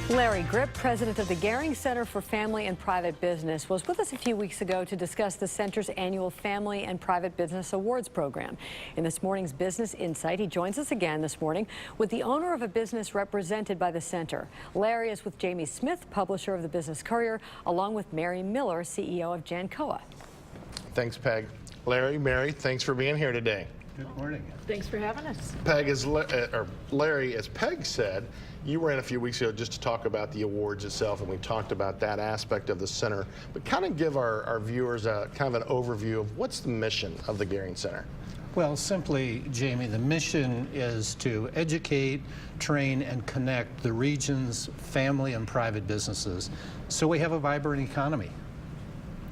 Larry Grip, president of the Gehring Center for Family and Private Business, was with us a few weeks ago to discuss the center's annual Family and Private Business Awards program. In this morning's Business Insight, he joins us again this morning with the owner of a business represented by the center. Larry is with Jamie Smith, publisher of the Business Courier, along with Mary Miller, CEO of Jancoa. Thanks, Peg. Larry, Mary, thanks for being here today. Good morning. Thanks for having us. Peg, Larry, as Peg said, you were in a few weeks ago just to talk about the awards itself, and we talked about that aspect of the center. But kind of give our viewers a kind of an overview of what's the mission of the Gehring Center. Well, simply, Jamie, the mission is to educate, train, and connect the region's family and private businesses so we have a vibrant economy.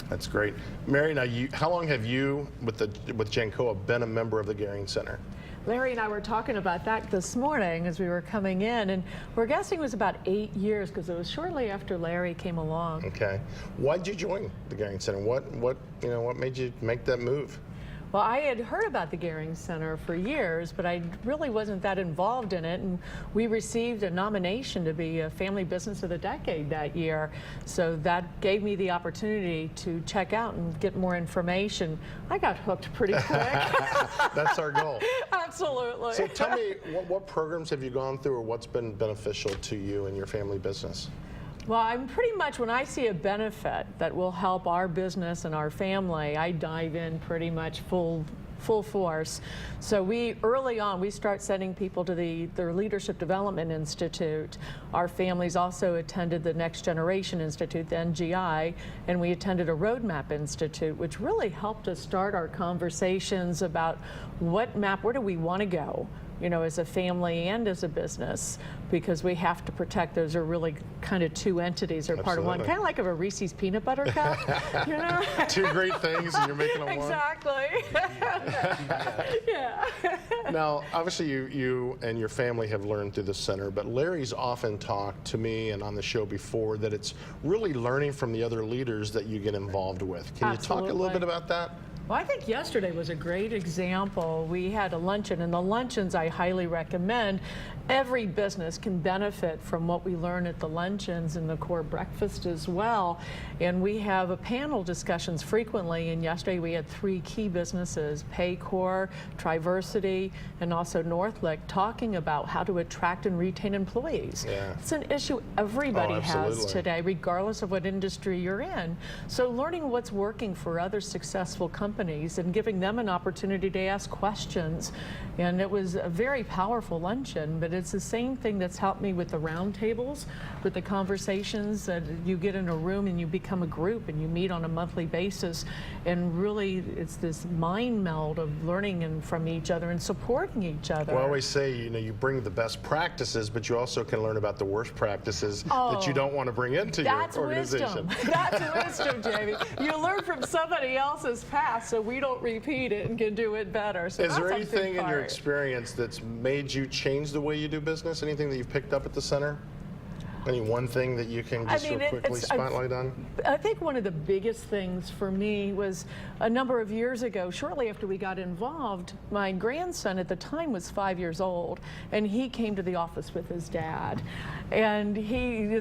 That's great. Mary, now how long have you, with Jancoa, been a member of the Gehring Center? Larry and I were talking about that this morning as we were coming in, and we're guessing it was about 8 years because it was shortly after Larry came along. Okay. Why did you join the Gehring Center? What made you make that move? Well, I had heard about the Gehring Center for years, but I really wasn't that involved in it, and we received a nomination to be a Family Business of the Decade that year. So that gave me the opportunity to check out and get more information. I got hooked pretty quick. That's our goal. Absolutely. So tell me, what programs have you gone through, or what's been beneficial to you and your family business? Well, I'm pretty much, when I see a benefit that will help our business and our family, I dive in pretty much full force. So early on, we start sending people to the Leadership Development Institute. Our families also attended the Next Generation Institute, the NGI, and we attended a Roadmap Institute, which really helped us start our conversations about where do we want to go, as a family and as a business, because we have to protect. Those are really kind of two entities. They're part of one, kind of like a Reese's peanut butter cup. Two great things, and you're making them exactly. Yeah. Now, obviously, you and your family have learned through the center, but Larry's often talked to me and on the show before that it's really learning from the other leaders that you get involved with. Can you talk a little bit about that? Well, I think yesterday was a great example. We had a luncheon, and the luncheons I highly recommend. Every business can benefit from what we learn at the luncheons and the core breakfast as well. And we have a panel discussions frequently, and yesterday we had 3 key businesses, Paycor, Triversity, and also Northlick, talking about how to attract and retain employees. Yeah. It's an issue everybody has today, regardless of what industry you're in. So learning what's working for other successful companies and giving them an opportunity to ask questions. And it was a very powerful luncheon, but it's the same thing that's helped me with the roundtables, with the conversations that you get in a room and you become a group and you meet on a monthly basis. And really, it's this mind meld of learning from each other and supporting each other. Well, I always say, you bring the best practices, but you also can learn about the worst practices that you don't want to bring into your organization. Wisdom. That's wisdom, Jamie. You learn from somebody else's past, so we don't repeat it and can do it better. So is there anything in your experience that's made you change the way you do business? Anything that you've picked up at the center? Any one thing that you can just quickly spotlight on? I think one of the biggest things for me was a number of years ago, shortly after we got involved, my grandson at the time was 5 years old, and he came to the office with his dad. And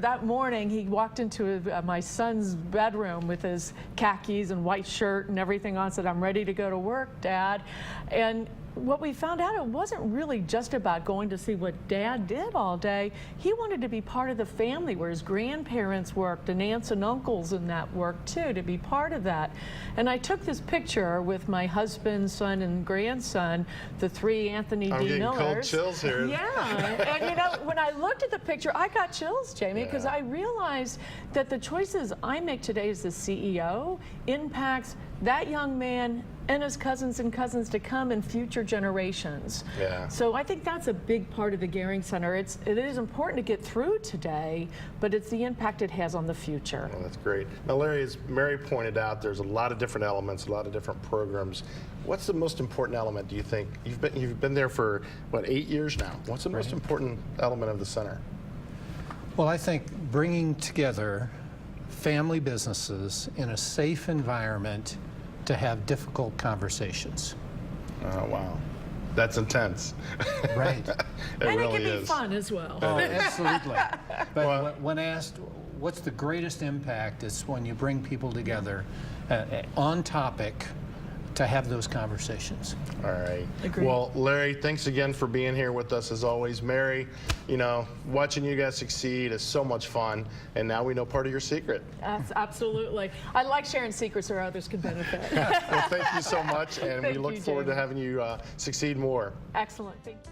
that morning, he walked into my son's bedroom with his khakis and white shirt and everything on, said, "I'm ready to go to work, Dad." And what we found out, it wasn't really just about going to see what Dad did all day. He wanted to be part of the family where his grandparents worked and aunts and uncles and that worked too, to be part of that. And I took this picture with my husband, son, and grandson, the 3 Anthony D. Millers. I'm getting cold chills here. Yeah, and when I looked at the picture, I got chills, Jamie, because I realized that the choices I make today as the CEO impacts that young man and his cousins and cousins to come and future generations. Yeah. So I think that's a big part of the Gehring Center. It is important to get through today, but it's the impact it has on the future. Well, that's great. Now, Larry, as Mary pointed out, there's a lot of different elements, a lot of different programs. What's the most important element, do you think? You've been there for, what, 8 years now? What's the most important element of the center? Well, I think bringing together family businesses in a safe environment to have difficult conversations. Oh, wow. That's intense. Right. It And really it can is. be fun as well. Oh, absolutely. But Well- when asked what's the greatest impact, it's when you bring people together on topic to have those conversations. All right. Agreed. Well, Larry, thanks again for being here with us as always. Mary, you know, watching you guys succeed is so much fun, and now we know part of your secret. Absolutely. I like sharing secrets so others can benefit. Well, thank you so much, and we Thank look you, forward to Jamie. having you succeed more. Excellent. Thank you.